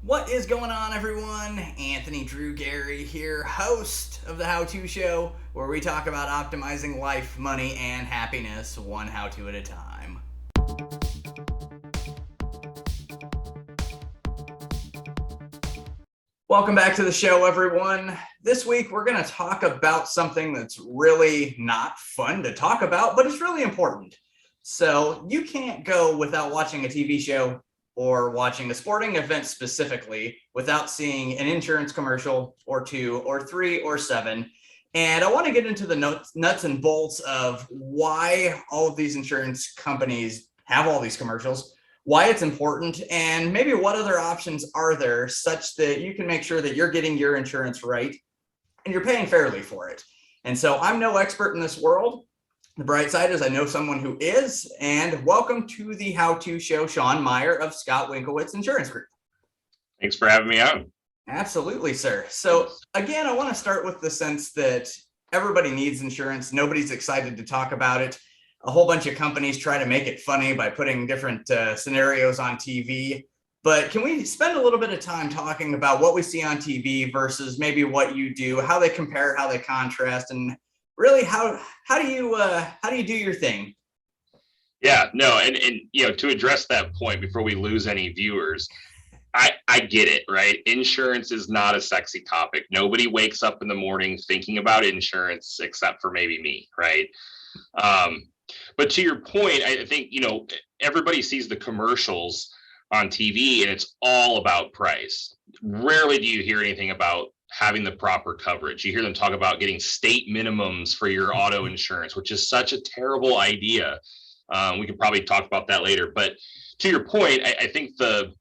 What is going on, everyone? Anthony Drew Gary here, host of the How To Show, where we talk about optimizing life, money, and happiness one how to at a time. Welcome back to the show, everyone. This week, we're going to talk about something that's really not fun to talk about, but it's really important. So, you can't go without watching a TV show or watching a sporting event specifically without seeing an insurance commercial or two or three or seven. And I want to get into the nuts and bolts of why all of these insurance companies have all these commercials, why it's important, and maybe what other options are there such that you can make sure that you're getting your insurance right and you're paying fairly for it. And so I'm no expert in this world. The bright side is I know someone who is, and welcome to the How To Show, Shawn Meier of Scott Winkowitz Insurance Group. Thanks for having me on. Absolutely, sir. So again, I want to start with the sense that everybody needs insurance. Nobody's excited to talk about it. A whole bunch of companies try to make it funny by putting different scenarios on TV. But can we spend a little bit of time talking about what we see on TV versus maybe what you do, how they compare, how they contrast, and really how do you do your thing? Yeah, no, and to address that point before we lose any viewers, I get it, right? Insurance is not a sexy topic. Nobody wakes up in the morning thinking about insurance except for maybe me, right? But to your point, I think everybody sees the commercials on TV and it's all about price. Rarely do you hear anything about having the proper coverage. You hear them talk about getting state minimums for your auto insurance, which is such a terrible idea. We could probably talk about that later. But to your point, I think the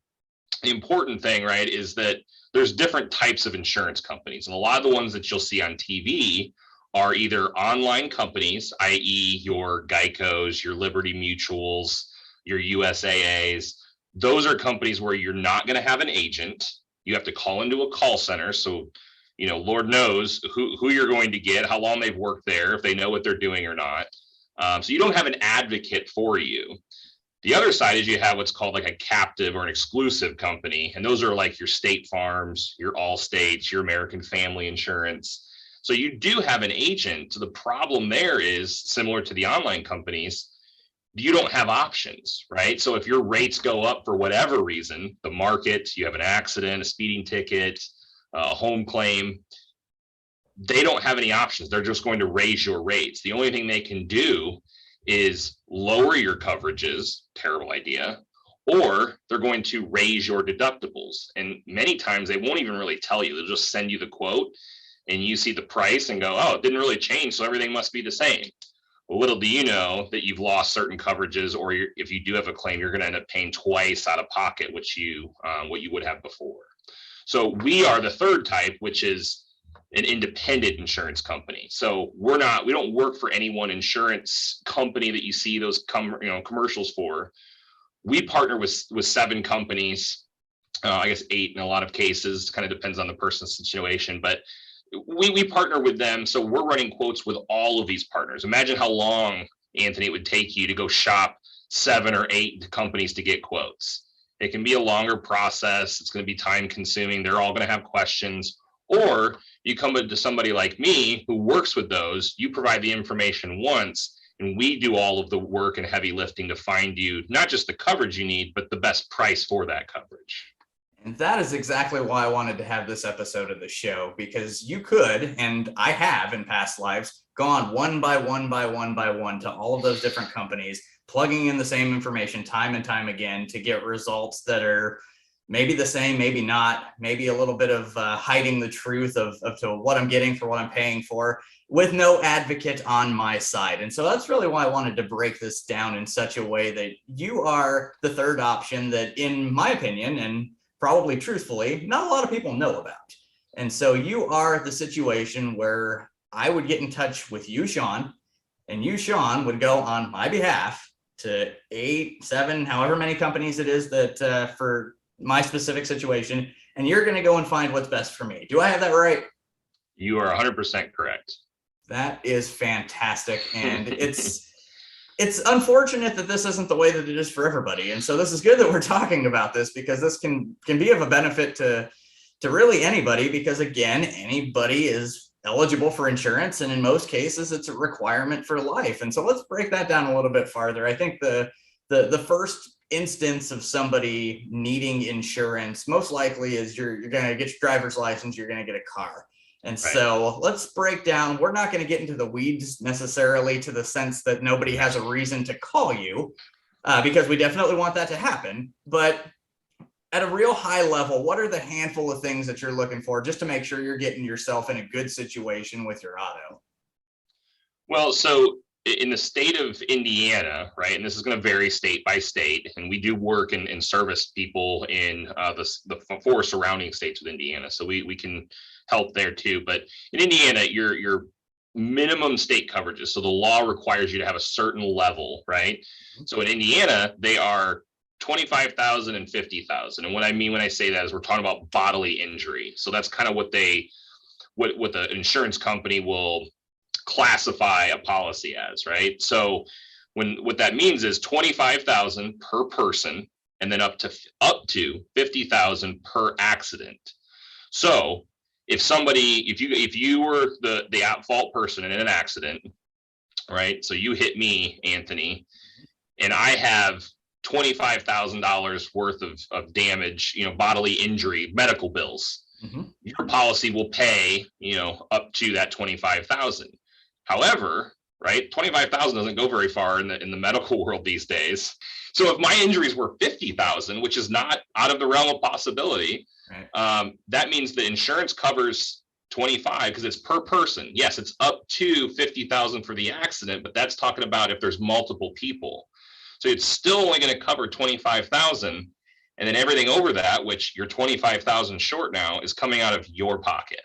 important thing, right, is that there's different types of insurance companies. And a lot of the ones that you'll see on TV are either online companies, i.e. your Geicos, your Liberty Mutuals, your USAAs. Those are companies where you're not going to have an agent. You have to call into a call center. So, Lord knows who you're going to get, how long they've worked there, if they know what they're doing or not. So you don't have an advocate for you. The other side is you have what's called like a captive or an exclusive company. And those are like your State Farms, your Allstates, your American Family Insurance. So you do have an agent. So the problem there is similar to the online companies. You don't have options, right? So if your rates go up for whatever reason, the market, you have an accident, a speeding ticket, a home claim, they don't have any options. They're just going to raise your rates. The only thing they can do is lower your coverages, terrible idea, or they're going to raise your deductibles. And many times they won't even really tell you. They'll just send you the quote and you see the price and go, oh, it didn't really change, so everything must be the same. Well, little do you know that you've lost certain coverages, or if you do have a claim, you're going to end up paying twice out of pocket, what you would have before. So we are the third type, which is an independent insurance company. So we don't work for any one insurance company that you see those commercials for. We partner with 7 companies, I guess 8 in a lot of cases. Kind of depends on the person's situation, but we partner with them. So we're running quotes with all of these partners. Imagine how long, Anthony, it would take you to go shop 7 or 8 companies to get quotes. It can be a longer process. It's going to be time consuming. They're all going to have questions. Or you come to somebody like me who works with those, you provide the information once, and we do all of the work and heavy lifting to find you not just the coverage you need, but the best price for that coverage. And that is exactly why I wanted to have this episode of the show, because you could, and I have in past lives, gone one by one to all of those different companies, plugging in the same information time and time again to get results that are maybe the same, maybe not, maybe a little bit of hiding the truth of to what I'm getting for what I'm paying for, with no advocate on my side. And so that's really why I wanted to break this down in such a way that you are the third option that, in my opinion, and probably truthfully, not a lot of people know about. And so you are the situation where I would get in touch with you, Shawn, and you, Shawn, would go on my behalf to 8, 7, however many companies it is that for my specific situation, and you're going to go and find what's best for me. Do I have that right? You are 100% correct. That is fantastic. And it's unfortunate that this isn't the way that it is for everybody. And so this is good that we're talking about this, because this can be of a benefit to really anybody, because again, anybody is eligible for insurance. And in most cases, it's a requirement for life. And so let's break that down a little bit farther. I think the first instance of somebody needing insurance most likely is you're going to get your driver's license, you're going to get a car. And Right. so let's break down. We're not going to get into the weeds necessarily, to the sense that nobody has a reason to call you, because we definitely want that to happen. But at a real high level, what are the handful of things that you're looking for just to make sure you're getting yourself in a good situation with your auto? Well, so in the state of Indiana, right, and this is going to vary state by state, and we do work and service people in the four surrounding states with Indiana, so we can help there too. But in Indiana, your minimum state coverages, so the law requires you to have a certain level, right? So in Indiana, they are 25,000 and 50,000. And what I mean when I say that is we're talking about bodily injury. So that's kind of what the insurance company will classify a policy as, right? So what that means is 25,000 per person, and then up to 50,000 per accident. So if you were the at fault person in an accident, right? So you hit me, Anthony, and I have $25,000 worth of damage, bodily injury, medical bills. Mm-hmm. Your policy will pay, up to that 25,000. However, right, 25,000 doesn't go very far in the medical world these days. So if my injuries were 50,000, which is not out of the realm of possibility, right, that means the insurance covers 25 because it's per person. Yes, it's up to 50,000 for the accident, but that's talking about if there's multiple people. So it's still only going to cover 25,000, and then everything over that, which you're 25,000 short now, is coming out of your pocket.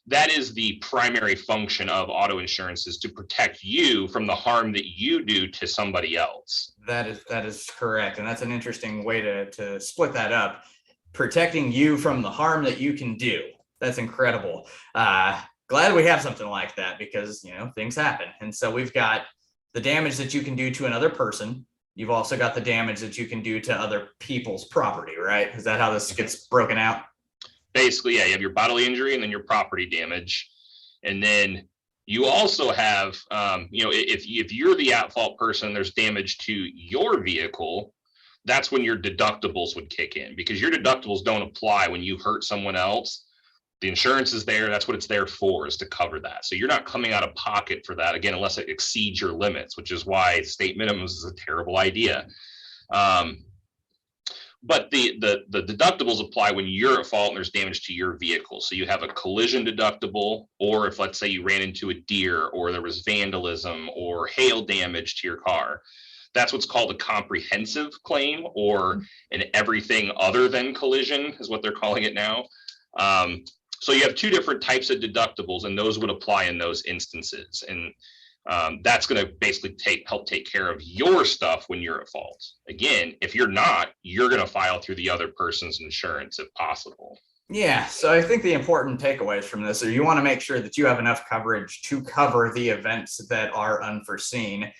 That is the primary function of auto insurance, is to protect you from the harm that you do to somebody else. That is correct. And that's an interesting way to split that up. Protecting you from the harm that you can do. That's incredible. Glad we have something like that, because, things happen. And so we've got the damage that you can do to another person. You've also got the damage that you can do to other people's property, right? Is that how this gets broken out? Basically, yeah, you have your bodily injury and then your property damage. And then you also have, if you're the at-fault person, there's damage to your vehicle, that's when your deductibles would kick in, because your deductibles don't apply when you hurt someone else. The insurance is there. That's what it's there for, is to cover that. So you're not coming out of pocket for that, again, unless it exceeds your limits, which is why state minimums is a terrible idea. But the deductibles apply when you're at fault and there's damage to your vehicle. So you have a collision deductible, or if, let's say, you ran into a deer, or there was vandalism or hail damage to your car. That's what's called a comprehensive claim, or an everything other than collision is what they're calling it now. So you have two different types of deductibles, and those would apply in those instances. And that's going to basically help take care of your stuff when you're at fault. Again, if you're not, you're going to file through the other person's insurance if possible. Yeah, so I think the important takeaways from this are you want to make sure that you have enough coverage to cover the events that are unforeseen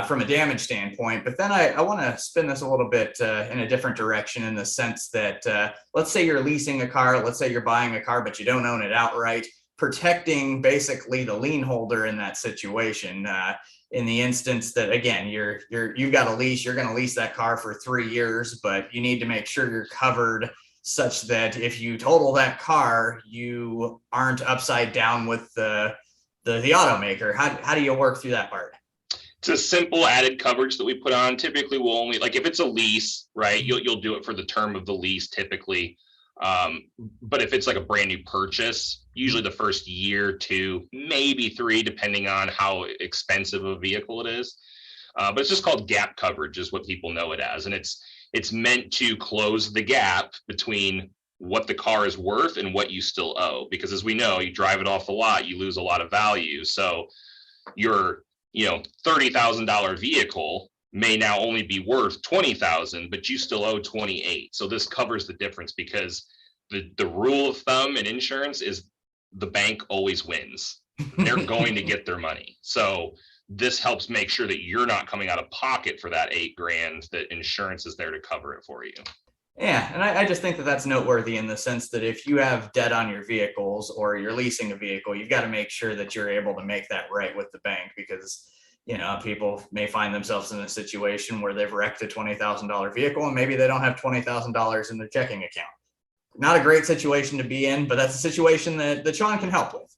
from a damage standpoint. But then I want to spin this a little bit in a different direction, in the sense that let's say you're leasing a car, let's say you're buying a car, but you don't own it outright. Protecting basically the lien holder in that situation, in the instance that, again, you've got a lease, you're going to lease that car for 3 years, but you need to make sure you're covered such that if you total that car, you aren't upside down with the automaker. How do you work through that part? It's a simple added coverage that we put on. Typically, we'll only, like, if it's a lease, right, you'll do it for the term of the lease typically. But if it's like a brand new purchase, usually the first year, 2, maybe 3, depending on how expensive a vehicle it is. But it's just called gap coverage, is what people know it as. And it's meant to close the gap between what the car is worth and what you still owe. Because as we know, you drive it off the lot, you lose a lot of value. So your $30,000 vehicle may now only be worth 20,000, but you still owe 28. So this covers the difference, because the rule of thumb in insurance is the bank always wins. They're going to get their money. So this helps make sure that you're not coming out of pocket for that $8,000, that insurance is there to cover it for you. Yeah, and I just think that that's noteworthy in the sense that if you have debt on your vehicles or you're leasing a vehicle, you've got to make sure that you're able to make that right with the bank, because people may find themselves in a situation where they've wrecked a $20,000 vehicle and maybe they don't have $20,000 in their checking account. Not a great situation to be in, but that's a situation that Shawn can help with.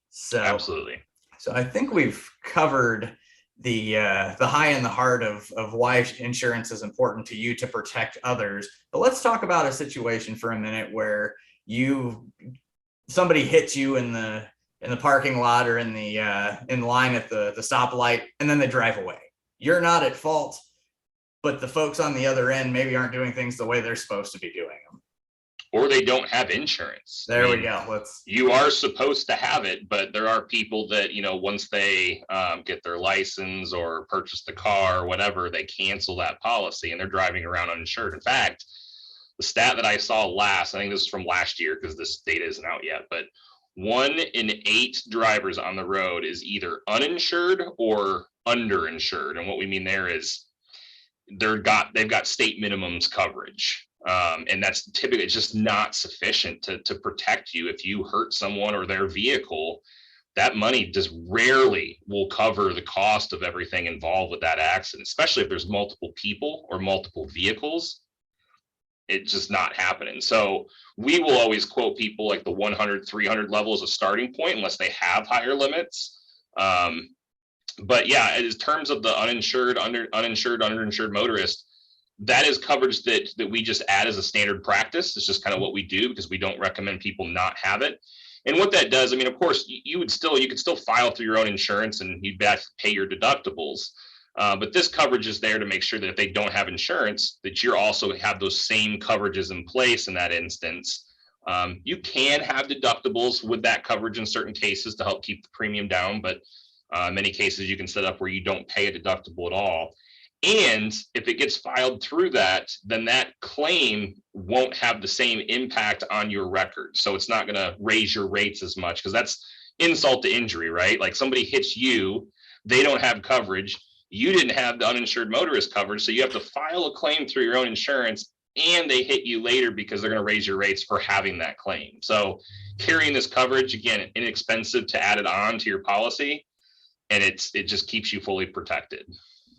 So Absolutely. So I think we've covered the high and the heart of why insurance is important to you to protect others. But let's talk about a situation for a minute where somebody hits you in the parking lot or in line at the stoplight, and then they drive away. You're not at fault, but the folks on the other end maybe aren't doing things the way they're supposed to be doing them. Or they don't have insurance. There we go. You are supposed to have it, but there are people that, once they get their license or purchase the car or whatever, they cancel that policy and they're driving around uninsured. In fact, the stat that I saw last, I think this is from last year because this data isn't out yet, but 1 in 8 drivers on the road is either uninsured or underinsured. And what we mean there is they've got state minimums coverage. And that's typically just not sufficient to protect you. If you hurt someone or their vehicle, that money just rarely will cover the cost of everything involved with that accident, especially if there's multiple people or multiple vehicles. It's just not happening. So we will always quote people like the 100, 300 level as a starting point, unless they have higher limits. But yeah, in terms of the uninsured, underinsured motorist, that is coverage that we just add as a standard practice. It's just kind of what we do because we don't recommend people not have it. And what that does, of course, you could still file through your own insurance and you'd have to pay your deductibles. But this coverage is there to make sure that if they don't have insurance, that you also have those same coverages in place in that instance. You can have deductibles with that coverage in certain cases to help keep the premium down, but in many cases you can set up where you don't pay a deductible at all. And if it gets filed through that, then that claim won't have the same impact on your record. So it's not going to raise your rates as much because that's insult to injury, right? Like somebody hits you, they don't have coverage. You didn't have the uninsured motorist coverage. So you have to file a claim through your own insurance and they hit you later because they're going to raise your rates for having that claim. So carrying this coverage, again, inexpensive to add it on to your policy. And it just keeps you fully protected.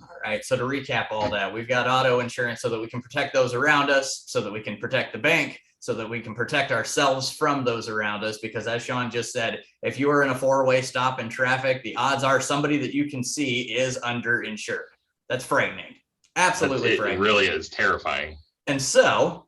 All right. So to recap all that, we've got auto insurance so that we can protect those around us, so that we can protect the bank, so that we can protect ourselves from those around us. Because as Shawn just said, if you are in a 4-way stop in traffic, the odds are somebody that you can see is underinsured. That's frightening. Absolutely frightening. It really is terrifying. And so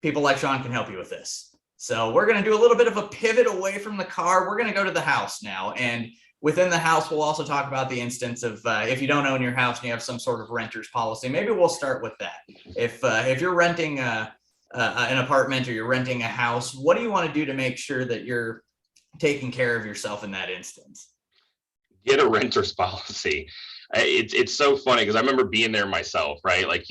people like Shawn can help you with this. So we're going to do a little bit of a pivot away from the car. We're going to go to the house now. And within the house, we'll also talk about the instance of if you don't own your house and you have some sort of renter's policy. Maybe we'll start with that. If you're renting an apartment or you're renting a house, what do you want to do to make sure that you're taking care of yourself in that instance? Get a renter's policy. It's so funny because I remember being there myself, right? Like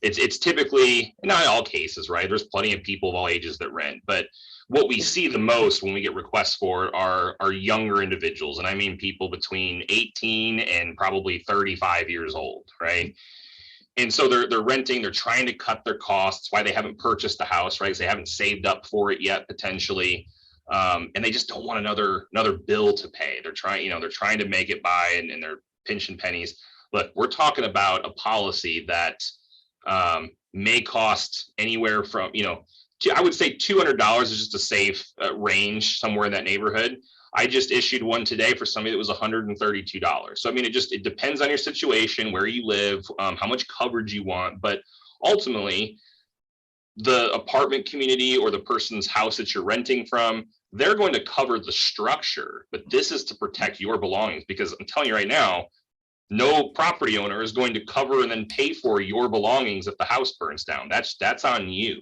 it's typically, not in all cases, right? There's plenty of people of all ages that rent, but what we see the most when we get requests for it are younger individuals. And I mean people between 18 and probably 35 years old, right? And so they're renting, they're trying to cut their costs, why they haven't purchased the house, right? Because they haven't saved up for it yet, potentially. And they just don't want another bill to pay. They're trying to make it by and they're pinching pennies. Look, we're talking about a policy that may cost anywhere from, I would say $200 is just a safe range, somewhere in that neighborhood. I just issued one today for somebody that was $132. So, it depends on your situation, where you live, how much coverage you want. But ultimately, the apartment community or the person's house that you're renting from, they're going to cover the structure. But this is to protect your belongings, because I'm telling you right now, no property owner is going to cover and then pay for your belongings if the house burns down. That's on you.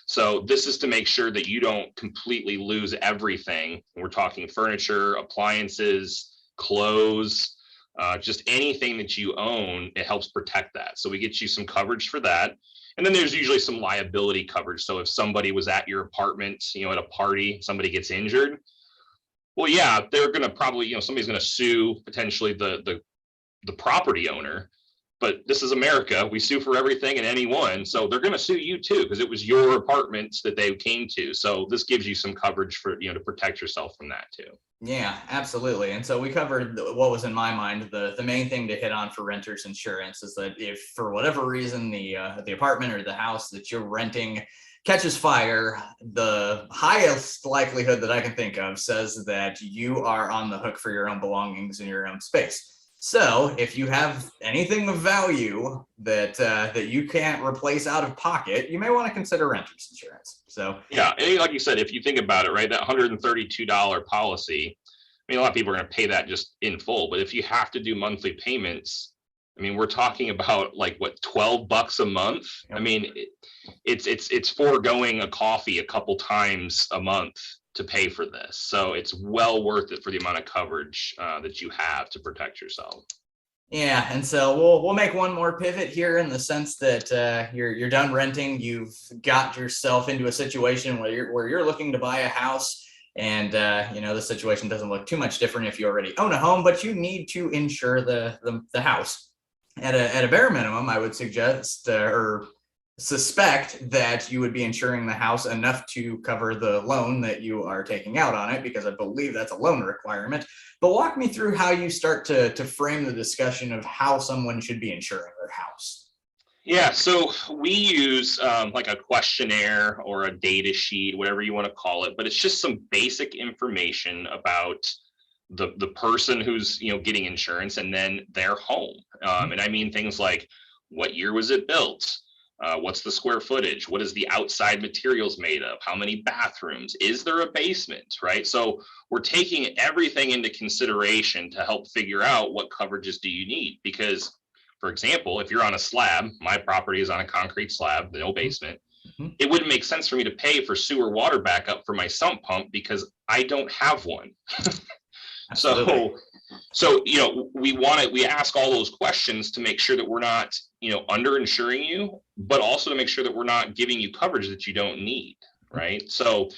So this is to make sure that you don't completely lose everything. We're talking furniture, appliances, clothes, just anything that you own. It helps protect that. So we get you some coverage for that. And then there's usually some liability coverage. So if somebody was at your apartment, at a party, somebody gets injured, well, yeah, they're going to probably, somebody's going to sue potentially the the property owner. But this is America. We sue for everything and anyone. So they're going to sue you too, because it was your apartments that they came to. So this gives you some coverage for, to protect yourself from that too. Yeah, absolutely. And so we covered what was in my mind the main thing to hit on for renters insurance is that if for whatever reason the apartment or the house that you're renting catches fire, the highest likelihood that I can think of says that you are on the hook for your own belongings in your own space. So if you have anything of value that you can't replace out of pocket, you may want to consider renters insurance. So yeah, and like you said, if you think about it, right, that $132 policy, I mean, a lot of people are going to pay that just in full. But if you have to do monthly payments, I mean, we're talking about like what, $12 a month. Yep. I mean, it's foregoing a coffee a couple times a month to pay for this. So it's well worth it for the amount of coverage that you have to protect yourself. Yeah, and so we'll make one more pivot here in the sense that you're done renting, you've got yourself into a situation where you're looking to buy a house, and the situation doesn't look too much different if you already own a home, but you need to insure the house. At a bare minimum, I would suggest or suspect that you would be insuring the house enough to cover the loan that you are taking out on it, because I believe that's a loan requirement. But walk me through how you start to frame the discussion of how someone should be insuring their house. Yeah, so we use like a questionnaire or a data sheet, whatever you want to call it, but it's just some basic information about the person who's getting insurance and then their home. And I mean things like, what year was it built? What's the square footage? What is the outside materials made of? How many bathrooms? Is there a basement, right? So we're taking everything into consideration to help figure out what coverages do you need. Because, for example, if you're on a slab, my property is on a concrete slab, no basement, it wouldn't make sense for me to pay for sewer water backup for my sump pump because I don't have one. So we ask all those questions to make sure that we're not underinsuring you, but also to make sure that we're not giving you coverage that you don't need, right? So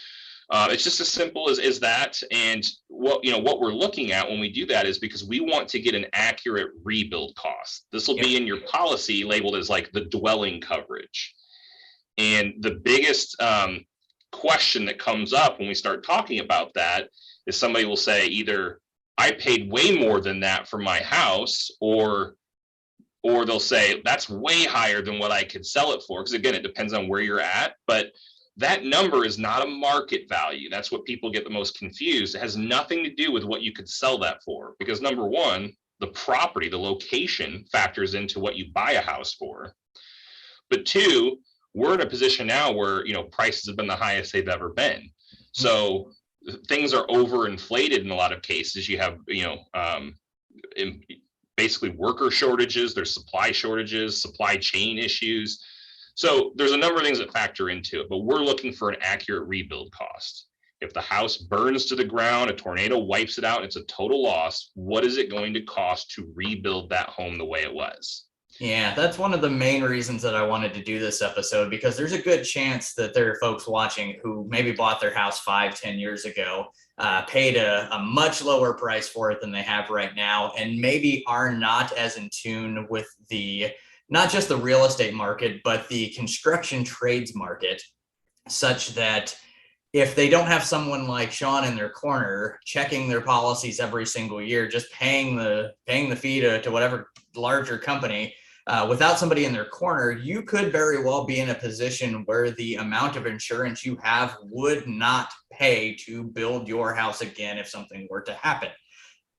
it's just as simple as that. And what we're looking at when we do that is because we want to get an accurate rebuild cost. This will be in your policy labeled as like the dwelling coverage. And the biggest question that comes up when we start talking about that is somebody will say either I paid way more than that for my house, or they'll say that's way higher than what I could sell it for. Because again, it depends on where you're at, but that number is not a market value. That's what people get the most confused. It has nothing to do with what you could sell that for, because number one, the property, the location factors into what you buy a house for. But two, we're in a position now where prices have been the highest they've ever been. So things are overinflated in a lot of cases. You have basically worker shortages, there's supply shortages, supply chain issues. So there's a number of things that factor into it, but we're looking for an accurate rebuild cost. If the house burns to the ground, a tornado wipes it out, and it's a total loss, what is it going to cost to rebuild that home the way it was? Yeah, that's one of the main reasons that I wanted to do this episode, because there's a good chance that there are folks watching who maybe bought their house 5-10 years ago, paid a much lower price for it than they have right now, and maybe are not as in tune with not just the real estate market, but the construction trades market, such that if they don't have someone like Shawn in their corner checking their policies every single year, just paying the fee to whatever larger company, without somebody in their corner, you could very well be in a position where the amount of insurance you have would not pay to build your house again if something were to happen.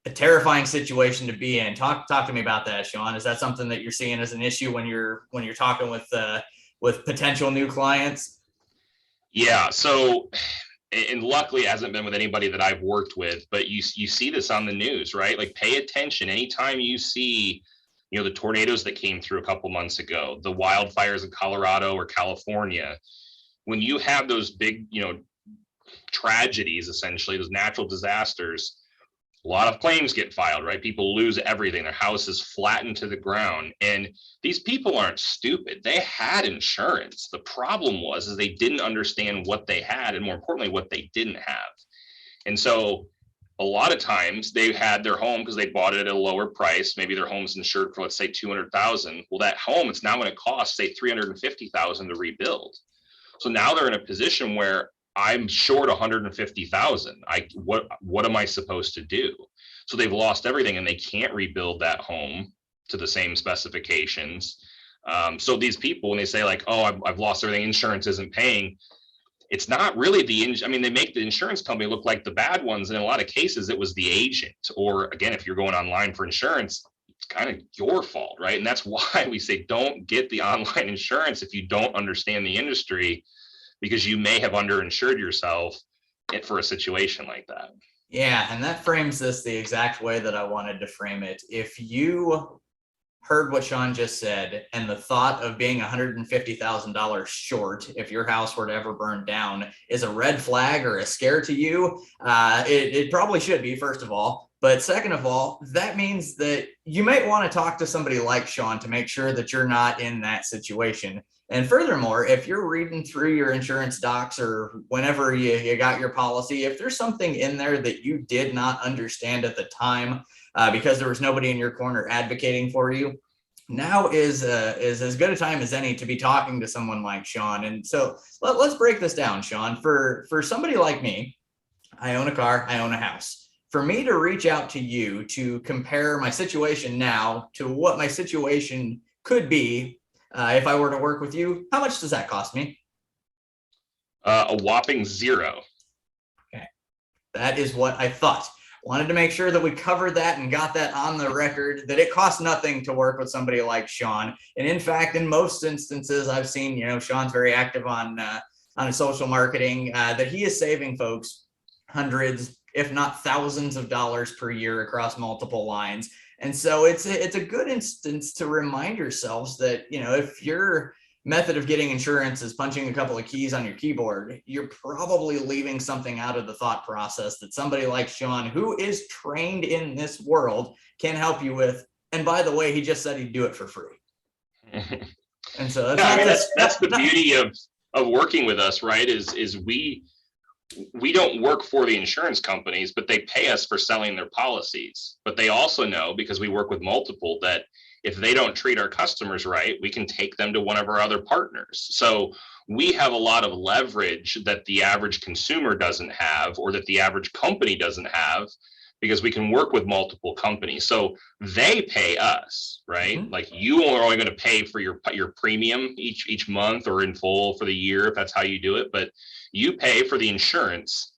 A terrifying situation to be in. Talk to me about that, Shawn. Is that something that you're seeing as an issue when you're talking with potential new clients? Yeah. So, and luckily it hasn't been with anybody that I've worked with, but you see this on the news, right? Like, pay attention anytime you see the tornadoes that came through a couple months ago, the wildfires in Colorado or California. When you have those big tragedies, essentially those natural disasters, a lot of claims get filed, right? People lose everything. Their house is flattened to the ground. And these people aren't stupid. They had insurance. The problem is they didn't understand what they had, and more importantly, what they didn't have. And so a lot of times they had their home because they bought it at a lower price. Maybe their home's insured for, let's say, 200,000. Well, that home, it's now going to cost, say, 350,000 to rebuild. So now they're in a position where I'm short 150,000. What am I supposed to do? So they've lost everything and they can't rebuild that home to the same specifications. So these people, when they say like, oh, I've lost everything, insurance isn't paying, it's not really they make the insurance company look like the bad ones. And in a lot of cases, it was the agent. Or again, if you're going online for insurance, it's kind of your fault, right? And that's why we say don't get the online insurance if you don't understand the industry, because you may have underinsured yourself for a situation like that. Yeah, and that frames this the exact way that I wanted to frame it. If you heard what Shawn just said, and the thought of being $150,000 short if your house were to ever burn down is a red flag or a scare to you, it probably should be, first of all. But second of all, that means that you might want to talk to somebody like Shawn to make sure that you're not in that situation. And furthermore, if you're reading through your insurance docs or whenever you got your policy, if there's something in there that you did not understand at the time, because there was nobody in your corner advocating for you, now is as good a time as any to be talking to someone like Shawn. And so let's break this down, Shawn. For somebody like me, I own a car, I own a house. For me to reach out to you to compare my situation now to what my situation could be if I were to work with you, how much does that cost me? A whopping $0. Okay, that is what I thought. Wanted to make sure that we covered that and got that on the record, that it costs nothing to work with somebody like Shawn. And in fact, in most instances, I've seen, Shawn's very active on his social marketing, that he is saving folks hundreds, if not thousands of dollars per year across multiple lines. And so it's a good instance to remind yourselves that, if your method of getting insurance is punching a couple of keys on your keyboard, you're probably leaving something out of the thought process that somebody like Shawn, who is trained in this world, can help you with. And by the way, he just said he'd do it for free. And so that's the beauty of working with us, right? Is we don't work for the insurance companies, but they pay us for selling their policies. But they also know, because we work with multiple, that if they don't treat our customers right, we can take them to one of our other partners. So we have a lot of leverage that the average consumer doesn't have, or that the average company doesn't have, because we can work with multiple companies. So they pay us, right? Mm-hmm. Like you are only going to pay for your premium each month or in full for the year, if that's how you do it. But you pay for the insurance.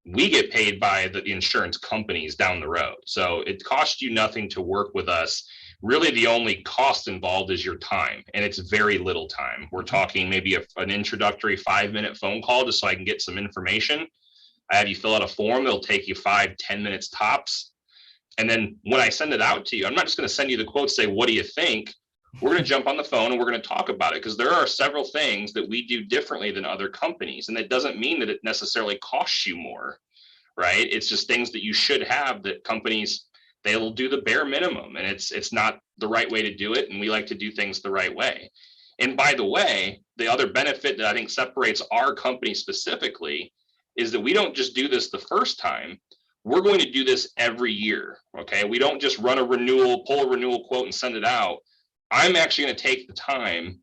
We get paid by the insurance companies down the road. So it costs you nothing to work with us. Really, the only cost involved is your time, and it's very little time. We're talking maybe an introductory 5-minute phone call just so I can get some information. I have you fill out a form. It'll take you 5-10 minutes tops. And then when I send it out to you, I'm not just going to send you the quote, say, what do you think? We're going to jump on the phone and we're going to talk about it, because there are several things that we do differently than other companies. And that doesn't mean that it necessarily costs you more, right? It's just things that you should have that companies, they'll do the bare minimum, and it's not the right way to do it. And we like to do things the right way. And by the way, the other benefit that I think separates our company specifically is that we don't just do this the first time. We're going to do this every year. Okay. We don't just run pull a renewal quote and send it out. I'm actually going to take the time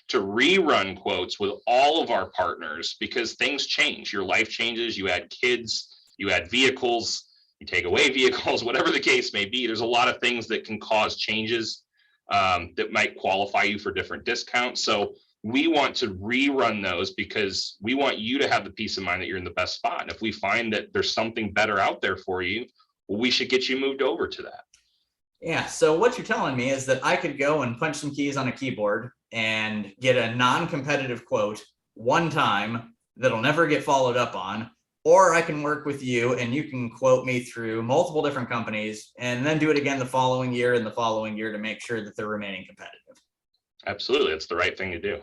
to rerun quotes with all of our partners, because things change. Your life changes. You add kids, you add vehicles, you take away vehicles, whatever the case may be. There's a lot of things that can cause changes that might qualify you for different discounts. So we want to rerun those, because we want you to have the peace of mind that you're in the best spot. And if we find that there's something better out there for you, well, we should get you moved over to that. Yeah. So what you're telling me is that I could go and punch some keys on a keyboard and get a non-competitive quote one time that'll never get followed up on, or I can work with you and you can quote me through multiple different companies and then do it again the following year and the following year to make sure that they're remaining competitive. Absolutely. It's the right thing to do.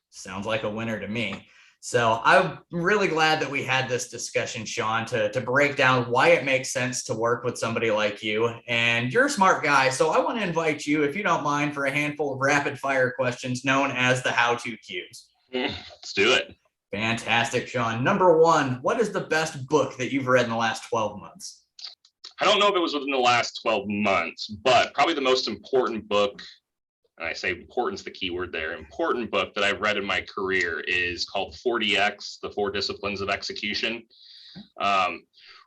Sounds like a winner to me. So I'm really glad that we had this discussion, Shawn, to break down why it makes sense to work with somebody like you. And you're a smart guy, so I want to invite you, if you don't mind, for a handful of rapid fire questions known as the how-to cues. Let's do it. Fantastic, Shawn. Number one, what is the best book that you've read in the last 12 months? I don't know if it was within the last 12 months, but probably the most important book, and I say important's the key word there, important book that I've read in my career is called 4DX, The Four Disciplines of Execution.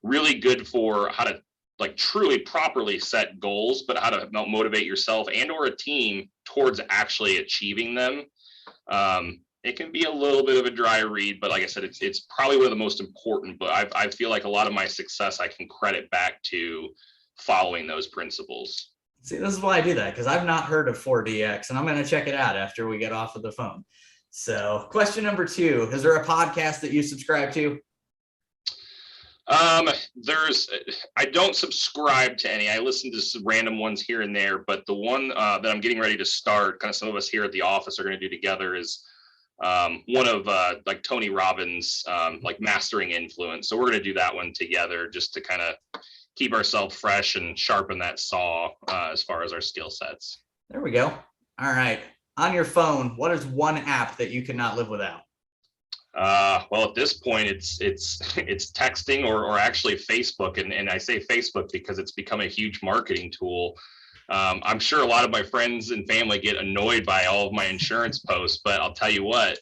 Really good for how to like truly properly set goals, but how to motivate yourself and or a team towards actually achieving them. It can be a little bit of a dry read, but like I said, it's probably one of the most important. But I feel like a lot of my success I can credit back to following those principles. See, this is why I do that, because I've not heard of 4DX, and I'm going to check it out after we get off of the phone. So, question number two: is there a podcast that you subscribe to? I don't subscribe to any. I listen to some random ones here and there, but the one that I'm getting ready to start, kind of some of us here at the office are going to do together, is one of like Tony Robbins, like Mastering Influence. So we're going to do that one together just to kind of keep ourselves fresh and sharpen that saw as far as our skill sets. There we go. All right. On your phone, what is one app that you cannot live without? Well, at this point, it's texting or actually Facebook. And I say Facebook because it's become a huge marketing tool. I'm sure a lot of my friends and family get annoyed by all of my insurance posts, but I'll tell you what,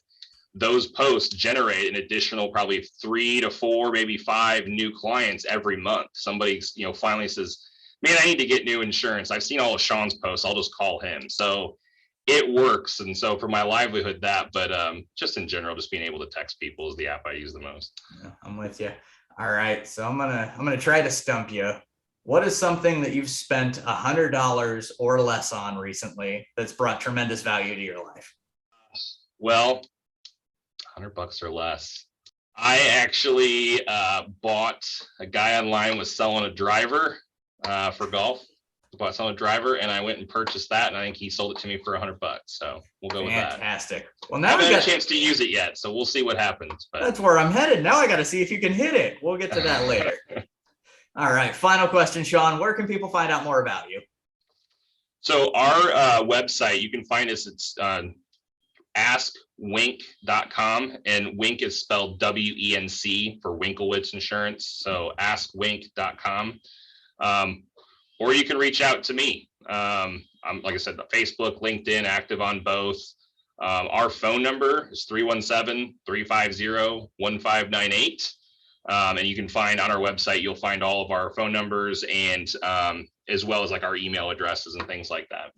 those posts generate an additional probably 3 to 4, maybe 5 new clients every month. Somebody, finally says, man, I need to get new insurance. I've seen all of Shawn's posts. I'll just call him. So it works. And so for my livelihood, but just in general, just being able to text people is the app I use the most. Yeah, I'm with you. All right. So I'm going to try to stump you. What is something that you've spent $100 or less on recently that's brought tremendous value to your life? Well, $100 or less. I actually bought a guy online was selling a driver for golf. Selling a driver, and I went and purchased that, and I think he sold it to me for $100. So we'll go with that. Fantastic. Well, now I haven't had a chance to use it yet, so we'll see what happens. But that's where I'm headed. Now I got to see if you can hit it. We'll get to that later. All right. Final question, Shawn. Where can people find out more about you? So our website, you can find us. It's askwink.com, and Wink is spelled WENC for Winkowitz Insurance. So askwink.com. Or you can reach out to me. I'm, like I said, Facebook, LinkedIn, active on both. Our phone number is 317-350-1598. And you can find on our website, you'll find all of our phone numbers and as well as like our email addresses and things like that.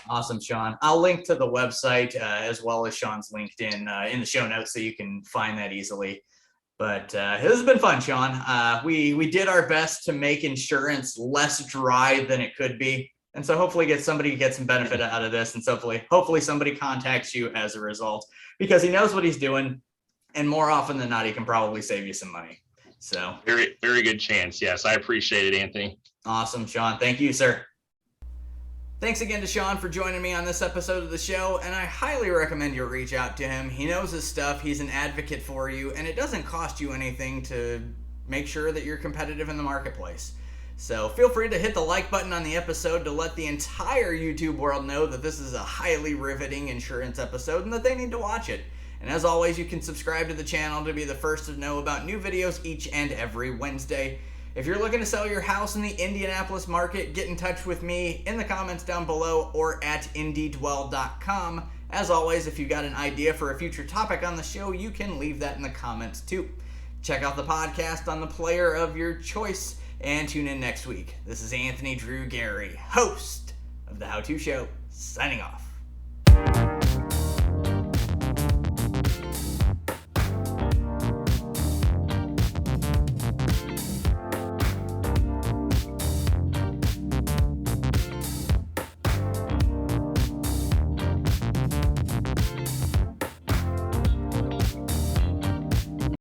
Awesome, Shawn. I'll link to the website as well as Shawn's LinkedIn in the show notes so you can find that easily. But this has been fun, Shawn. We did our best to make insurance less dry than it could be. And so hopefully somebody gets some benefit out of this. And hopefully somebody contacts you as a result because he knows what he's doing. And more often than not, he can probably save you some money. So very, very good chance. Yes, I appreciate it, Anthony. Awesome, Shawn. Thank you, sir. Thanks again to Shawn for joining me on this episode of the show, and I highly recommend you reach out to him. He knows his stuff, he's an advocate for you, and it doesn't cost you anything to make sure that you're competitive in the marketplace. So feel free to hit the like button on the episode to let the entire YouTube world know that this is a highly riveting insurance episode and that they need to watch it. And as always, you can subscribe to the channel to be the first to know about new videos each and every Wednesday. If you're looking to sell your house in the Indianapolis market, get in touch with me in the comments down below or at indiedwell.com. As always, if you've got an idea for a future topic on the show, you can leave that in the comments too. Check out the podcast on the player of your choice and tune in next week. This is Anthony Drew Gary, host of The How To Show, signing off.